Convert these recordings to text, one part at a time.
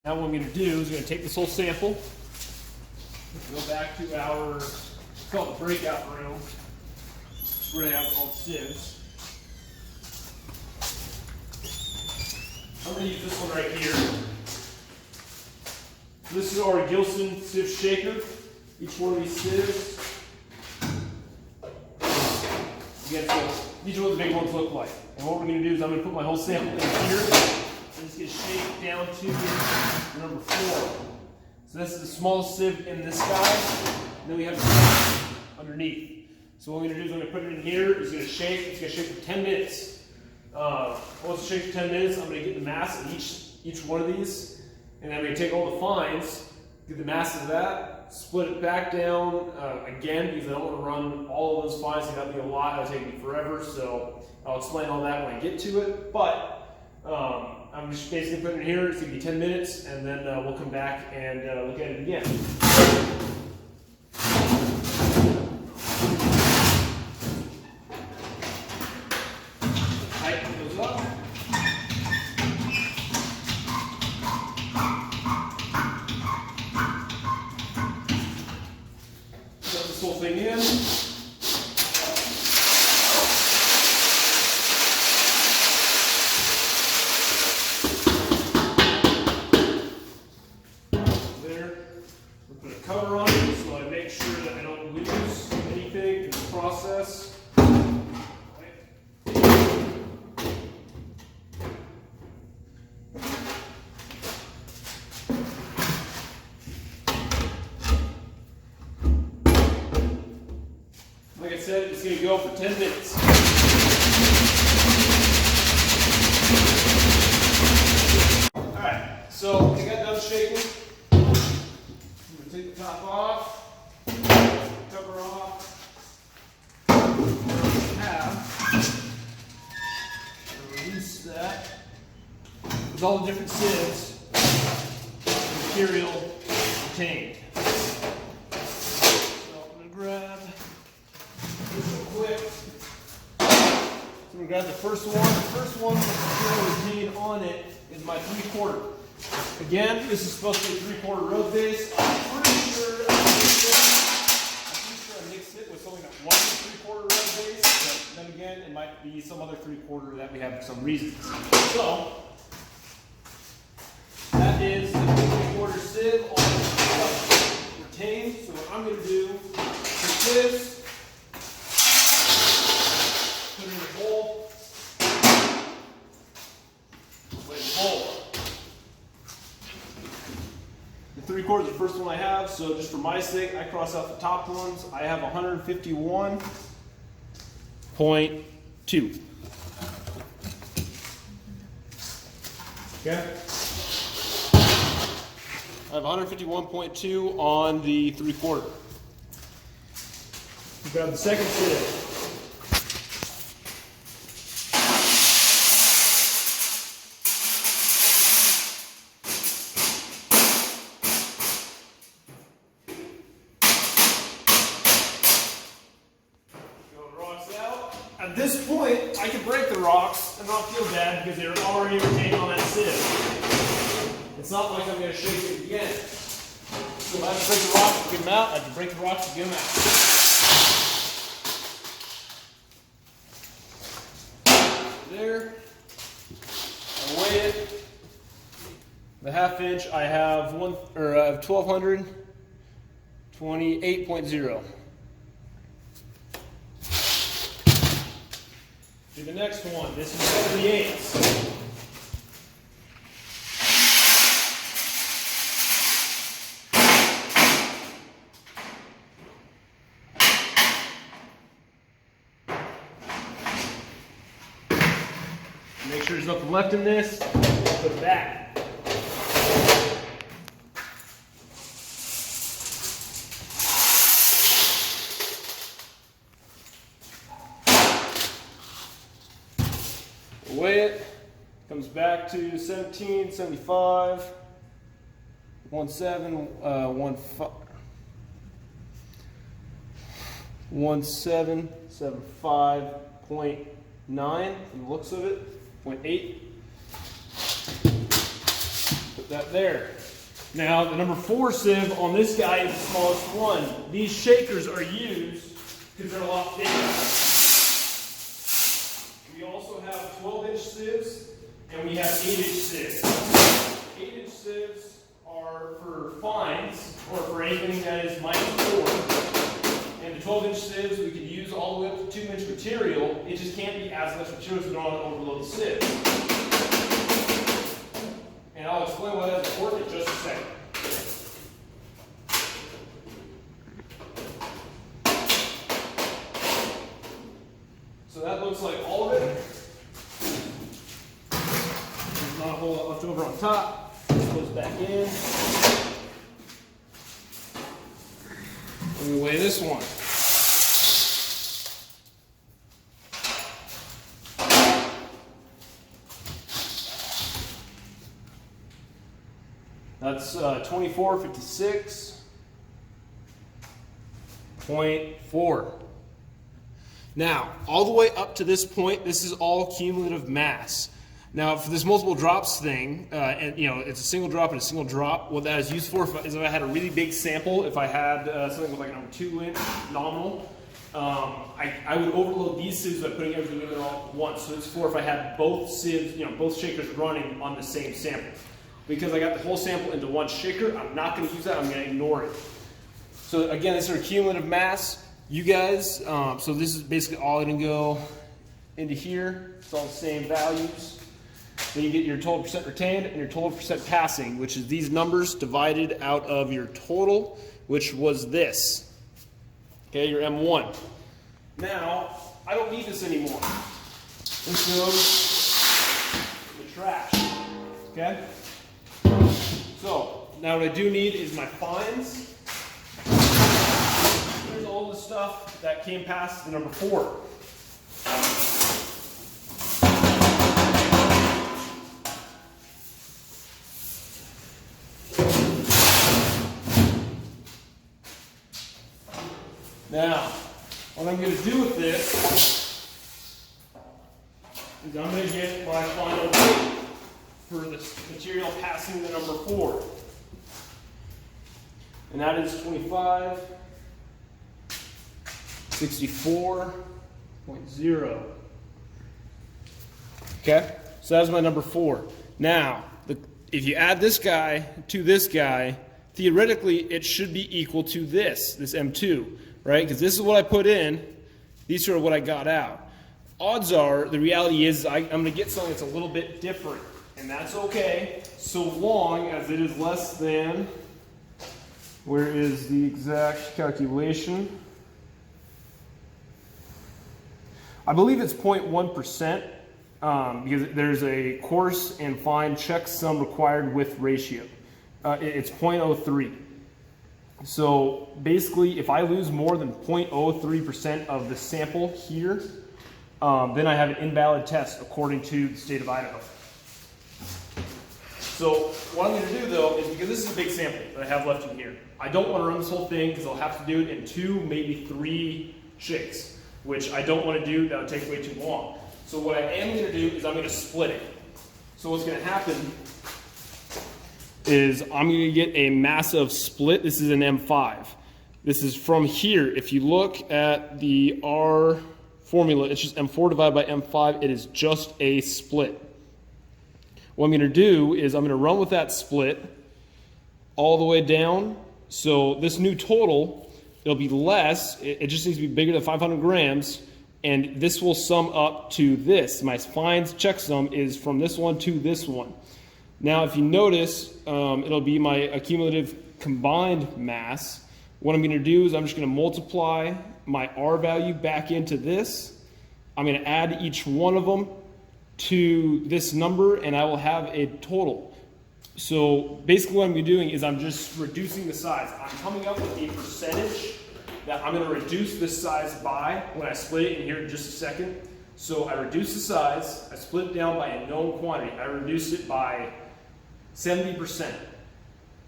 Now what I'm going to do is I'm going to take this whole sample, go back to our, call it the breakout room, where they have all the sieves. I'm going to use this one right here. This is our Gilson sieve shaker. Each one of these sieves. Again, so these are what the big ones look like. And what we're going to do is I'm going to put my whole sample in here. I'm just going to shake down to number 4. So this is the smallest sieve in this guy. And then we have the sieve underneath. So what I'm going to do is I'm going to put it in here. It's going to shake. It's going to shake for 10 minutes. Once it shakes for 10 minutes, I'm going to get the mass of each one of these. And I'm going to take all the fines, get the mass of that, split it back down again, because I don't want to run all of those fines. That would be a lot. That would take me forever. So I'll explain all that when I get to it. But I'm just basically putting it here. It's going to be 10 minutes, and then we'll come back and look at it again. Tighten those up. Put this whole thing in. Put a cover on it so I make sure that I don't lose anything in the process. Like I said, it's going to go for 10 minutes. Alright, so I got done shaking. Take the top off, cover off, release that. With all the different sieves, material retained. So I'm going to grab this real quick. So I'm going to grab the first one. The first one with the material retained on it is my 3/4. Again, this is supposed to be a 3/4 road base. I'm pretty sure I mixed it with something that wasn't a 3/4 road base, but then again, it might be some other 3/4 that we have for some reason. So, that is the 3/4 sieve on retained. So what I'm going to do is this, put it in the bowl, put it in the bowl. The 3/4 is the first one I have, so just for my sake, I cross out the top ones. I have 151.2. Okay. I have 151.2 on the 3/4. We grab the second sieve. At this point, I can break the rocks and not feel bad because they're already retained on that sieve. It's not like I'm going to shake it again. So if I have to break the rocks to get them out, I have to break the rocks to get them out. There. I weigh it. The 1/2 inch, I have 1228.0. Do the next one. This is 78. Make sure there's nothing left in this. Put it back. Weigh it, comes back to 1775, 1775.9 from the looks of it, 0.8. that there. Now, the number 4 sieve on this guy is the smallest one. These shakers are used because they're a lot bigger. We also have 12-inch sieves and we have 8-inch sieves. 8-inch sieves are for fines or for anything that is -4. And the 12-inch sieves we can use all the way up to 2-inch material. It just can't be as much material so we don't want to overload the sieves. And I'll explain why that's important in just a second. So that looks like all of it. There's not a whole lot left over on top. This goes back in. Let me weigh this one. That's 2456.4. Now, all the way up to this point, this is all cumulative mass. Now, for this multiple drops thing, and it's a single drop and a single drop. What that is used for is if I had a really big sample, if I had something with like a number 2-inch nominal, I would overload these sieves by putting everything in there all at once. So it's for if I had both sieves, both shakers running on the same sample. Because I got the whole sample into one shaker, I'm not going to use that, I'm going to ignore it. So again, this is our cumulative mass. You guys, so this is basically all going to go into here. It's all the same values. Then you get your total percent retained and your total percent passing, which is these numbers divided out of your total, which was this. Okay, your M1. Now, I don't need this anymore. This goes in the trash. Okay? So, now what I do need is my fines. Here's all the stuff that came past the number 4. Now, what I'm going to do with this is I'm going to get my final weight for this material passing the number 4. And that is 2564.0. Okay? So that's my number 4. Now, if you add this guy to this guy, theoretically it should be equal to this M2, right? Because this is what I put in, these are what I got out. Odds are, the reality is I'm going to get something that's a little bit different. And that's okay, so long as it is less than, where is the exact calculation? I believe it's 0.1%, because there's a coarse and fine checksum required with ratio. It's 0.03. So basically, if I lose more than 0.03% of the sample here, then I have an invalid test according to the state of Idaho. So what I'm going to do though is, because this is a big sample that I have left in here, I don't want to run this whole thing because I'll have to do it in 2, maybe 3 shakes, which I don't want to do. That would take way too long. So what I am going to do is I'm going to split it. So what's going to happen is I'm going to get a massive split. This is an M5. This is from here. If you look at the R formula, it's just M4 divided by M5. It is just a split. What I'm going to do is I'm going to run with that split all the way down. So this new total, it'll be less. It just needs to be bigger than 500 grams. And this will sum up to this. My fines checksum is from this one to this one. Now, if you notice, it'll be my accumulative combined mass. What I'm going to do is I'm just going to multiply my R value back into this. I'm going to add each one of them to this number, and I will have a total. So basically what I'm going to be doing is I'm just reducing the size. I'm coming up with a percentage that I'm going to reduce this size by when I split it in here in just a second. So I reduce the size, I split it down by a known quantity. I reduced it by 70%.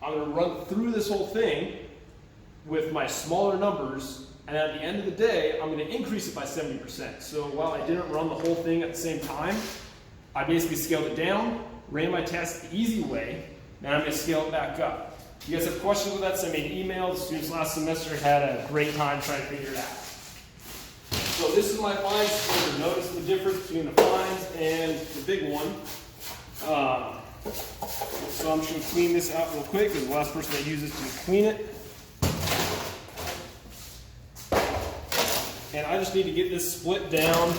I'm going to run through this whole thing with my smaller numbers, and at the end of the day, I'm going to increase it by 70%. So while I didn't run the whole thing at the same time, I basically scaled it down, ran my test the easy way, Now I'm going to scale it back up. If you guys have questions with that, send me an email. The students last semester had a great time trying to figure it out. So this is my fine splitter. Notice the difference between the fines and the big one. So I'm just going to clean this out real quick because the last person that used this can clean it. And I just need to get this split down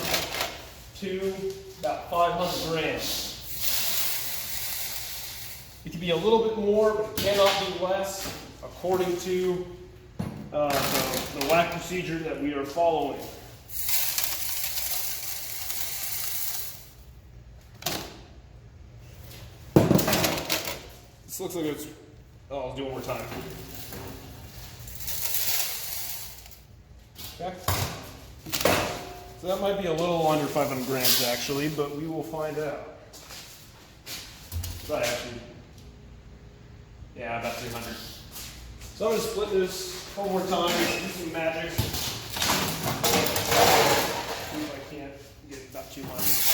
to about 500 grams. It can be a little bit more, but it cannot be less according to the whack procedure that we are following. This looks like it's, oh, I'll do it one more time. Okay. So that might be a little under 500 grams actually, but we will find out. But actually, yeah, about 300. So I'm going to split this one more time, do some magic. See if I can't get about 200.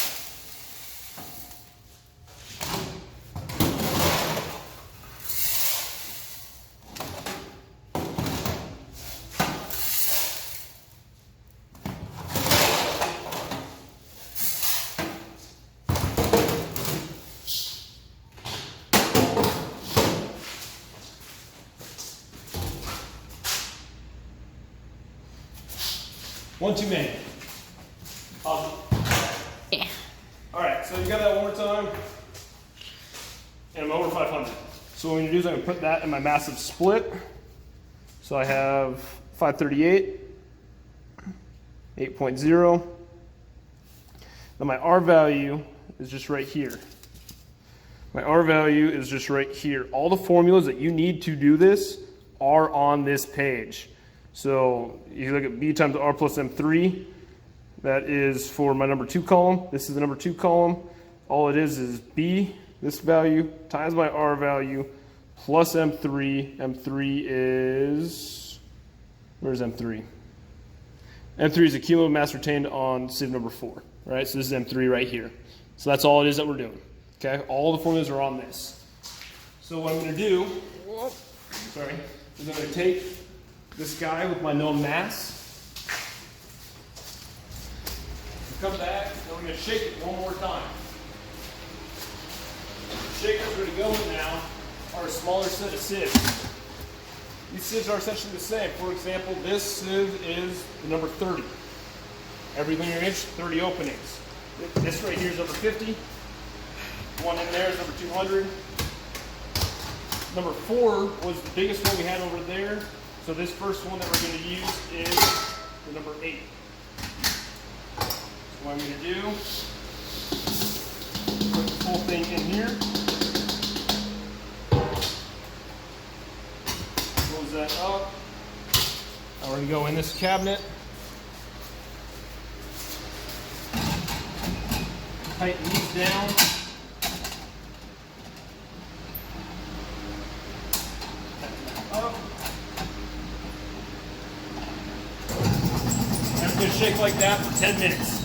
One too many. Awesome. Yeah. All right, so you got that one more time, and I'm over 500. So what I'm gonna do is I'm gonna put that in my massive split. So I have 538, 8.0. Then my R value is just right here. My R value is just right here. All the formulas that you need to do this are on this page. So you look at B times R plus M3, that is for my number 2 column. This is the number 2 column. All it is B, this value, times my R value, plus M3. M3 is, where's M3? M3 is the cumulative mass retained on sieve number 4, right? So this is M3 right here. So that's all it is that we're doing, okay? All the formulas are on this. So what I'm gonna do, is I'm gonna take this guy with my known mass, come back, and we're going to shake it one more time. The shakers we're going to go in now are a smaller set of sieves. These sieves are essentially the same. For example, this sieve is the number 30. Every linear inch, 30 openings. This right here is number 50. The one in there is number 200. Number 4 was the biggest one we had over there. So this first one that we're going to use is the number 8. So what I'm going to do, put the full thing in here. Close that up. Now we're going to go in this cabinet. Tighten these down. Up. Just shake like that for 10 minutes.